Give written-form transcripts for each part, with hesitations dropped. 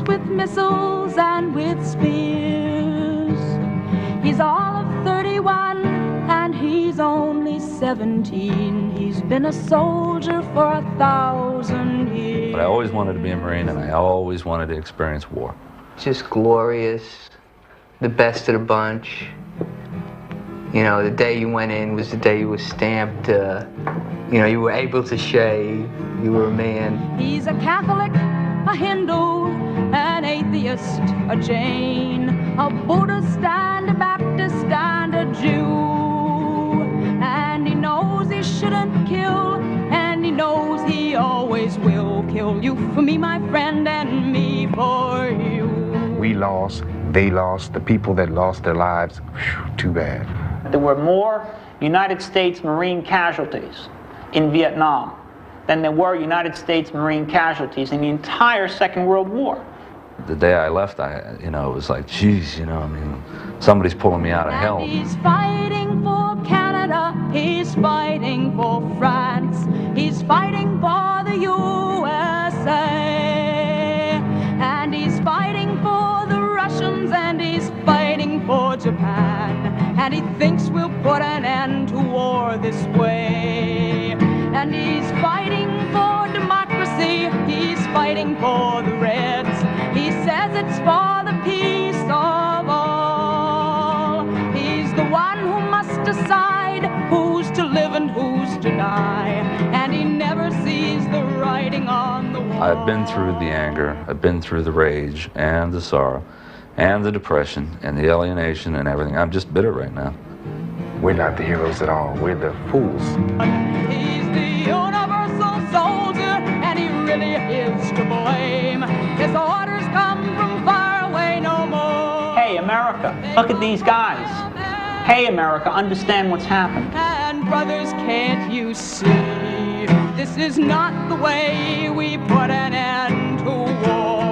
with missiles and with spears. He's all of 31 and he's only 17. He's been a soldier for 1,000 years. But I always wanted to be a Marine, and I always wanted to experience war. Just glorious, the best of the bunch. You know, the day you went in was the day you were stamped, you know, you were able to shave, you were a man. He's a Catholic, a Hindu, an atheist, a Jain, a Buddhist and a Baptist and a Jew. And he knows he shouldn't kill, and he knows he always will kill. You for me, my friend, and me for you. We lost, they lost, the people that lost their lives, whew, too bad. There were more United States Marine casualties in Vietnam than there were United States Marine casualties in the entire Second World War. The day I left, you know, it was like, geez, you know, I mean, somebody's pulling me out of hell. And he's fighting for Canada, he's fighting for France, he's fighting for the USA, and he's fighting for the Russians, and he's fighting for Japan, and he thinks we'll put an end to war this way. And he's fighting for democracy, he's fighting for the Reds. He says it's for the peace of all. He's the one who must decide who's to live and who's to die, and he never sees the writing on the wall. I've been through the anger, I've been through the rage and the sorrow and the depression and the alienation and everything. I'm just bitter right now. We're not the heroes at all, we're the fools. He's the universal soldier, and he really is to blame. His orders come from far away no more. Hey, America, look at these guys. Hey, America, understand what's happened. And brothers, can't you see? This is not the way we put an end to war.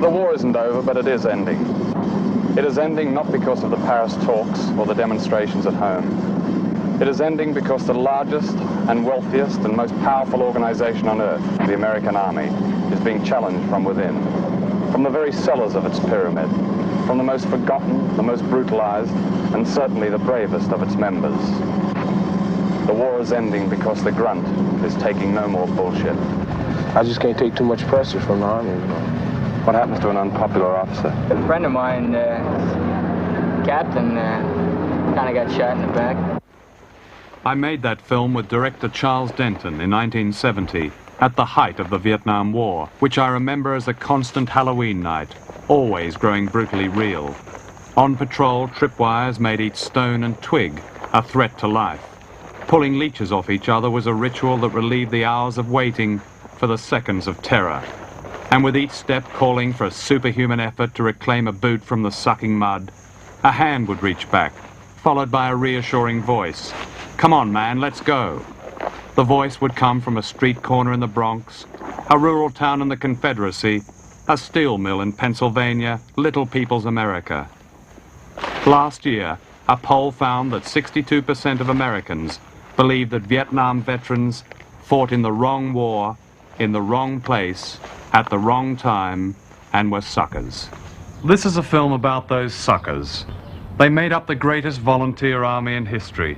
The war isn't over, but it is ending. It is ending not because of the Paris talks or the demonstrations at home. It is ending because the largest and wealthiest and most powerful organization on earth, the American Army, is being challenged from within. From the very cellars of its pyramid, from the most forgotten, the most brutalized, and certainly the bravest of its members. The war is ending because the grunt is taking no more bullshit. I just can't take too much pressure from the Army, you know. What happens to an unpopular officer? A friend of mine, captain, kind of got shot in the back. I made that film with director Charles Denton in 1970, at the height of the Vietnam War, which I remember as a constant Halloween night, always growing brutally real. On patrol, tripwires made each stone and twig a threat to life. Pulling leeches off each other was a ritual that relieved the hours of waiting for the seconds of terror. And with each step calling for a superhuman effort to reclaim a boot from the sucking mud, a hand would reach back, followed by a reassuring voice. Come on, man, let's go. The voice would come from a street corner in the Bronx, a rural town in the Confederacy, a steel mill in Pennsylvania, Little People's America. Last year, a poll found that 62% of Americans believed that Vietnam veterans fought in the wrong war, in the wrong place, at the wrong time, and were suckers. This is a film about those suckers. They made up the greatest volunteer army in history.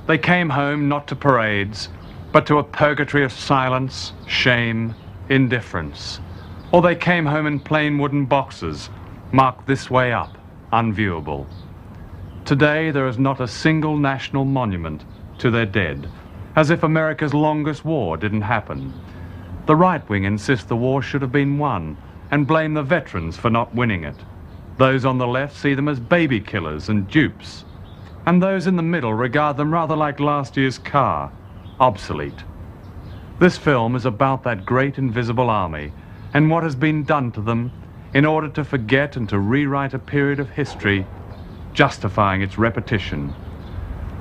They came home not to parades, but to a purgatory of silence, shame, indifference. Or they came home in plain wooden boxes, marked this way up, unviewable. Today there is not a single national monument to their dead, as if America's longest war didn't happen. The right wing insists the war should have been won and blame the veterans for not winning it. Those on the left see them as baby killers and dupes. And those in the middle regard them rather like last year's car, obsolete. This film is about that great invisible army and what has been done to them in order to forget and to rewrite a period of history, justifying its repetition.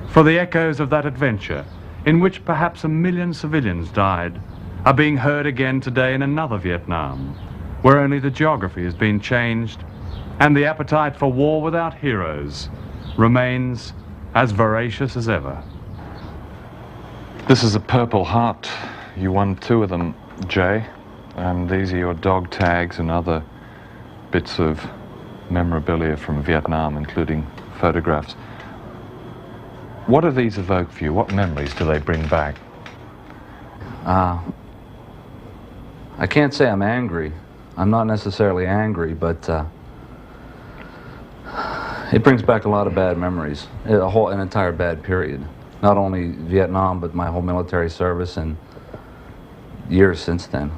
For the echoes of that adventure, in which perhaps 1 million civilians died, are being heard again today in another Vietnam, where only the geography has been changed And the appetite for war without heroes remains as voracious as ever. This is a Purple Heart. You won 2 of them, Jay. And these are your dog tags and other bits of memorabilia from Vietnam, including photographs. What do these evoke for you? What memories do they bring back? I can't say I'm angry. I'm not necessarily angry, but it brings back a lot of bad memories, an entire bad period. Not only Vietnam, but my whole military service and years since then.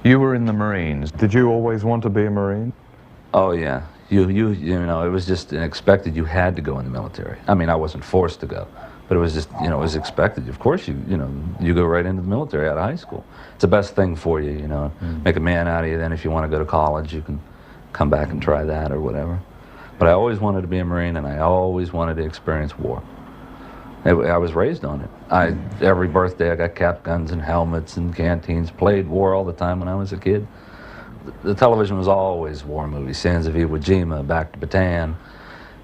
You were in the Marines. Did you always want to be a Marine? Oh yeah, you know, it was just expected. You had to go in the military. I mean, I wasn't forced to go, but it was just, you know, it was expected. Of course, you go right into the military out of high school. It's the best thing for you, you know. Make a man out of you. Then if you want to go to college, you can come back and try that or whatever. But I always wanted to be a Marine, and I always wanted to experience war. I was raised on it. Every birthday I got cap guns and helmets and canteens, played war all the time when I was a kid. The television was always war movies, Sands of Iwo Jima, Back to Bataan,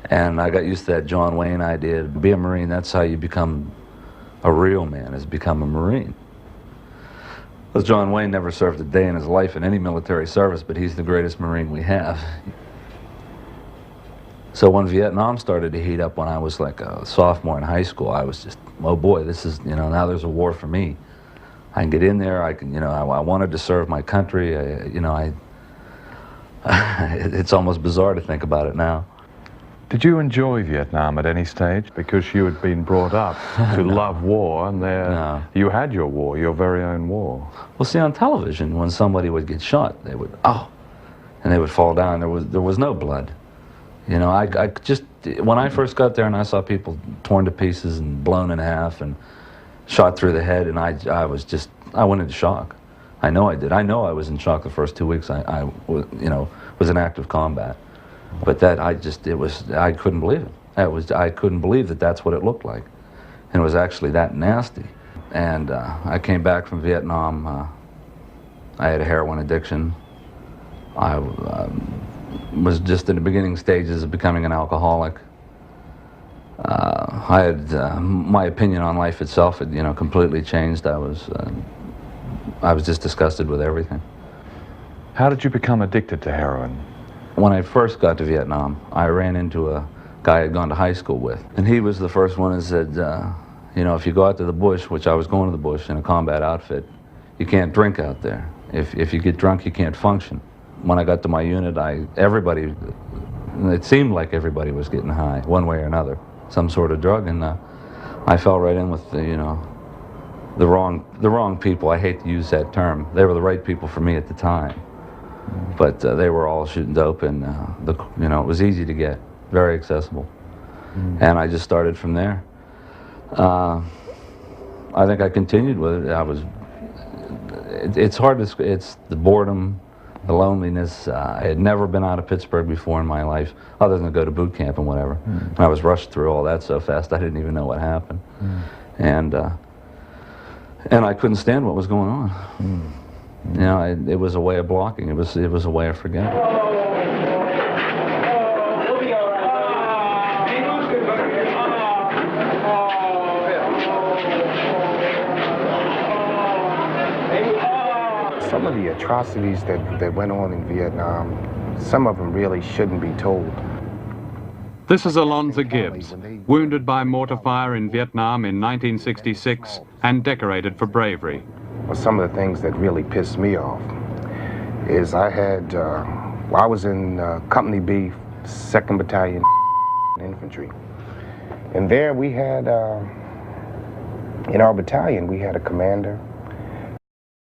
and I got used to that John Wayne idea. To be a Marine, that's how you become a real man, is become a Marine. Because John Wayne never served a day in his life in any military service, but he's the greatest Marine we have. So when Vietnam started to heat up when I was like a sophomore in high school, I was just, oh boy, this is, you know, now there's a war for me. I can get in there, I can, you know, I wanted to serve my country, it's almost bizarre to think about it now. Did you enjoy Vietnam at any stage? Because you had been brought up to love war, and there you had your war, your very own war. Well, see, on television, when somebody would get shot, they would, and they would fall down. There was no blood. You know, I just, when I first got there and I saw people torn to pieces and blown in half and shot through the head, and I went into shock. I know I did. I know I was in shock the first 2 weeks. I was in active combat. But that, I couldn't believe it. I couldn't believe that that's what it looked like. And it was actually that nasty. And I came back from Vietnam. I had a heroin addiction. I was just in the beginning stages of becoming an alcoholic. I had my opinion on life itself had, completely changed. I was just disgusted with everything. How did you become addicted to heroin? When I first got to Vietnam, I ran into a guy I'd gone to high school with, and he was the first one that said, if you go out to the bush, which I was going to the bush in a combat outfit, you can't drink out there. If you get drunk, you can't function. When I got to my unit, it seemed like everybody was getting high, one way or another, some sort of drug, and I fell right in with the wrong people. I hate to use that term. They were the right people for me at the time, but they were all shooting dope, and it was easy to get, very accessible, and I just started from there. I think I continued with it. It's hard to, it's the boredom, the loneliness. I had never been out of Pittsburgh before in my life, other than to go to boot camp and whatever. And I was rushed through all that so fast, I didn't even know what happened. And I couldn't stand what was going on. It was a way of blocking. It was a way of forgetting. Some of the atrocities that went on in Vietnam, some of them really shouldn't be told. This is Alonzo Gibbs, wounded by mortar fire in Vietnam in 1966 and decorated for bravery. Well, some of the things that really pissed me off is I was in Company B, 2nd Battalion Infantry. And there we had, in our battalion, we had a commander,